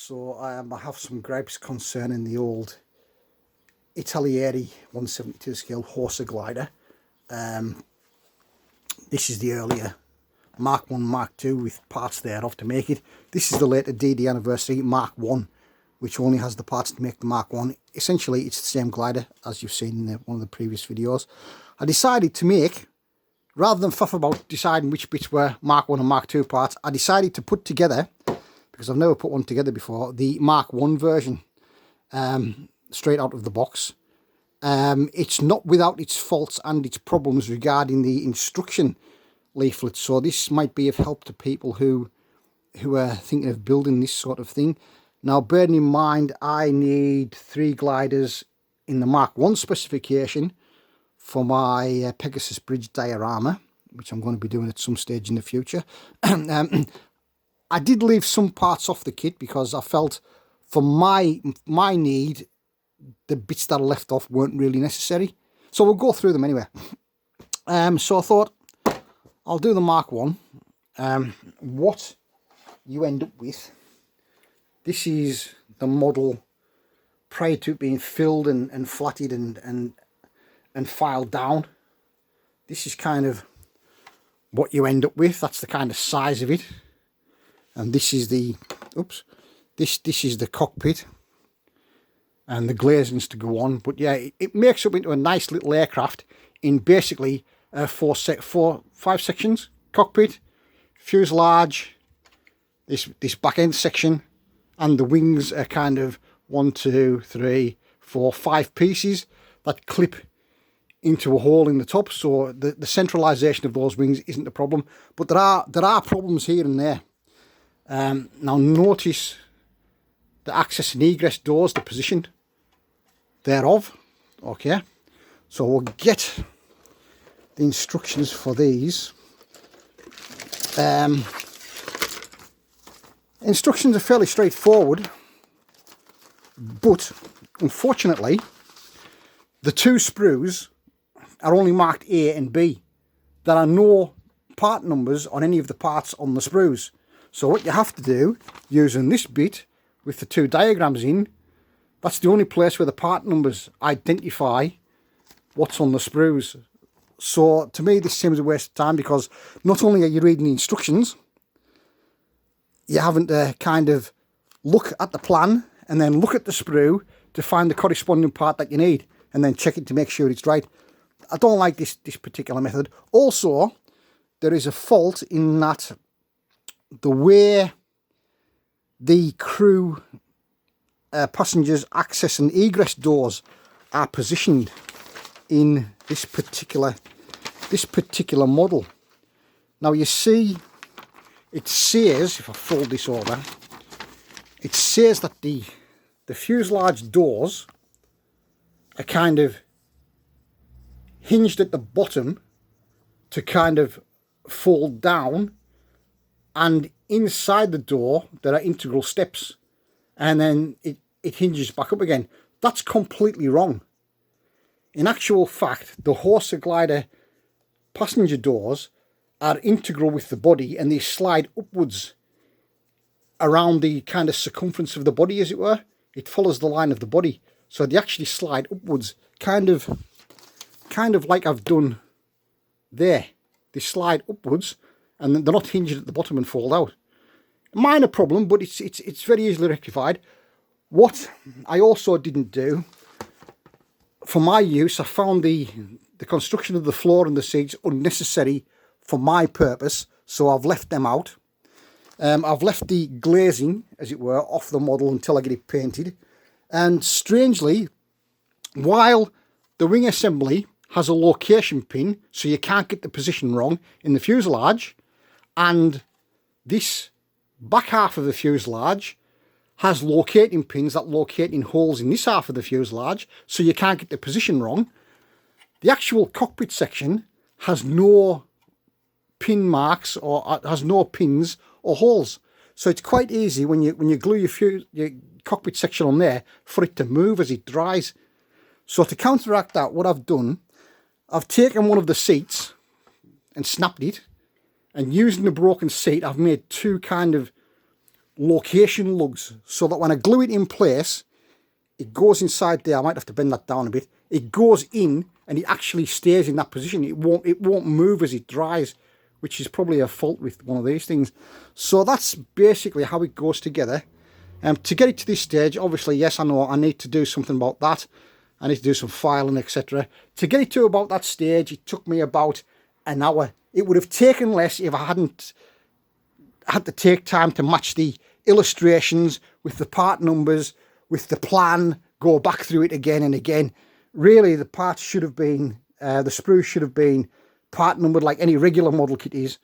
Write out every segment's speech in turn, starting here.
So I have some gripes concerning the old Italeri 172 scale horsa glider. This is the earlier Mark 1, Mark 2 with parts thereof to make it. This is the later DD anniversary Mark 1, which only has the parts to make the Mark 1. Essentially, it's the same glider as you've seen in one of the previous videos. I decided to make, rather than fuff about deciding which bits were Mark 1 and Mark 2 parts, I decided to put together, because I've never put one together before, the Mark 1 version, straight out of the box. It's not without its faults and its problems regarding the instruction leaflet, so this might be of help to people who are thinking of building this sort of thing. Now, bearing in mind, I need 3 gliders in the Mark 1 specification for my Pegasus Bridge diorama, which I'm going to be doing at some stage in the future. I did leave some parts off the kit because I felt for my need, the bits that are left off weren't really necessary. So we'll go through them anyway. So I thought I'll do the Mark 1. What you end up with, this is the model prior to it being filled and flatted and filed down. This is kind of what you end up with. That's the kind of size of it. And this is the, this is the cockpit and the glazings to go on. But yeah, it makes up into a nice little aircraft in basically 5 sections: cockpit, fuselage, this back end section, and the wings are kind of 1, 2, 3, 4, 5 pieces that clip into a hole in the top. So the centralization of those wings isn't a problem, but there are problems here and there. Now notice the access and egress doors, the position thereof. Okay, so we'll get the instructions for these. Instructions are fairly straightforward, but unfortunately the 2 sprues are only marked A and B. There are no part numbers on any of the parts on the sprues. So what you have to do, using this bit with the 2 diagrams in, that's the only place where the part numbers identify what's on the sprues. So to me, this seems a waste of time, because not only are you reading the instructions, you haven't to kind of look at the plan and then look at the sprue to find the corresponding part that you need and then check it to make sure it's right. I don't like this particular method. Also, there is a fault in that the way the crew passengers access and egress doors are positioned in this particular model. Now you see, it says, if I fold this over, it says that the fuselage doors are kind of hinged at the bottom to kind of fold down, and inside the door there are integral steps, and then it hinges back up again. That's completely wrong. In actual fact, the Horsa glider passenger doors are integral with the body, and they slide upwards around the kind of circumference of the body, as it were. It follows the line of the body, so they actually slide upwards, kind of like I've done there. They slide upwards, and they're not hinged at the bottom and fold out. Minor problem, but it's very easily rectified. What I also didn't do, for my use, I found the construction of the floor and the seats unnecessary for my purpose, so I've left them out. I've left the glazing, as it were, off the model until I get it painted. And strangely, while the wing assembly has a location pin, so you can't get the position wrong in the fuselage, and this back half of the fuselage has locating pins that locate in holes in this half of the fuselage, so you can't get the position wrong. The actual cockpit section has no pin marks, or has no pins or holes, so it's quite easy when you glue your cockpit section on there for it to move as it dries. So to counteract that, what I've done, I've taken one of the seats and snapped it, and using the broken seat, I've made 2 kind of location lugs, so that when I glue it in place, it goes inside there. I might have to bend that down a bit. It goes in and it actually stays in that position. It won't move as it dries, which is probably a fault with one of these things. So that's basically how it goes together. To get it to this stage, obviously, yes, I know I need to do something about that. I need to do some filing, etc. To get it to about that stage, it took me about an hour. It would have taken less if I hadn't had to take time to match the illustrations with the part numbers, with the plan, go back through it again and again. Really, the parts should have been, the sprues should have been part numbered like any regular model kit is.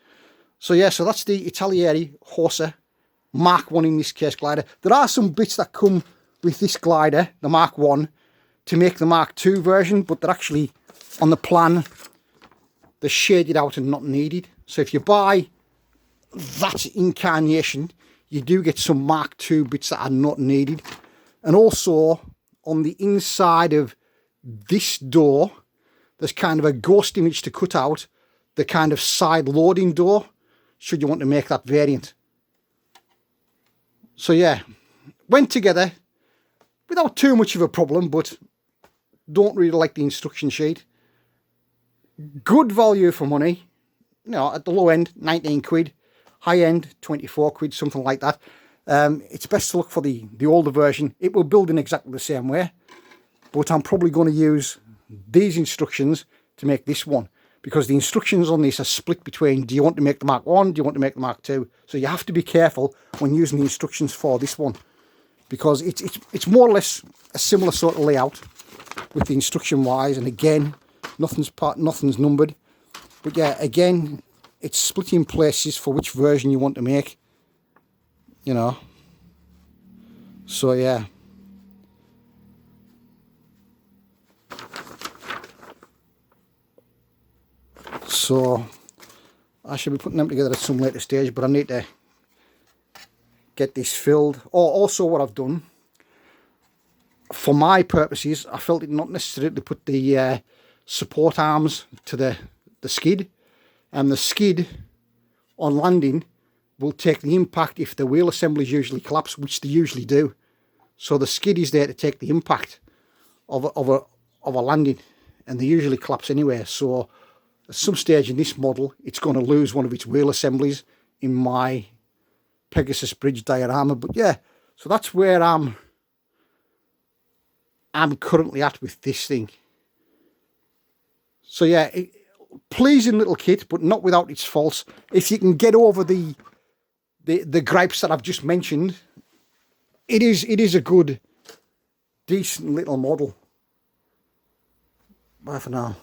So yeah, so that's the Italeri Horsa Mark 1 in this case glider. There are some bits that come with this glider, the Mark 1, to make the Mark 2 version, but they're actually on the plan, they're shaded out and not needed. So if you buy that incarnation, you do get some Mark 2 bits that are not needed. And also on the inside of this door, there's kind of a ghost image to cut out the kind of side loading door, should you want to make that variant. So yeah, went together without too much of a problem, but don't really like the instruction sheet. Good value for money. You know, at the low end, 19 quid. High end, 24 quid, something like that. It's best to look for the older version. It will build in exactly the same way, but I'm probably going to use these instructions to make this one, because the instructions on this are split between, do you want to make the Mark 1, do you want to make the Mark 2? So you have to be careful when using the instructions for this one, because it's more or less a similar sort of layout with the instruction wise, and again, nothing's numbered. But yeah, again, it's split in places for which version you want to make, you know. So yeah. So I should be putting them together at some later stage, but I need to get this filled. Oh, also what I've done, for my purposes, I felt it not necessary to put the support arms to the skid. And the skid on landing will take the impact if the wheel assemblies usually collapse, which they usually do. So the skid is there to take the impact of a landing, and they usually collapse anyway. So at some stage in this model, it's going to lose one of its wheel assemblies in my Pegasus bridge diorama. But yeah, so that's where I'm currently at with this thing. So yeah, pleasing little kit, but not without its faults. If you can get over the gripes that I've just mentioned, it is a good, decent little model. Bye for now.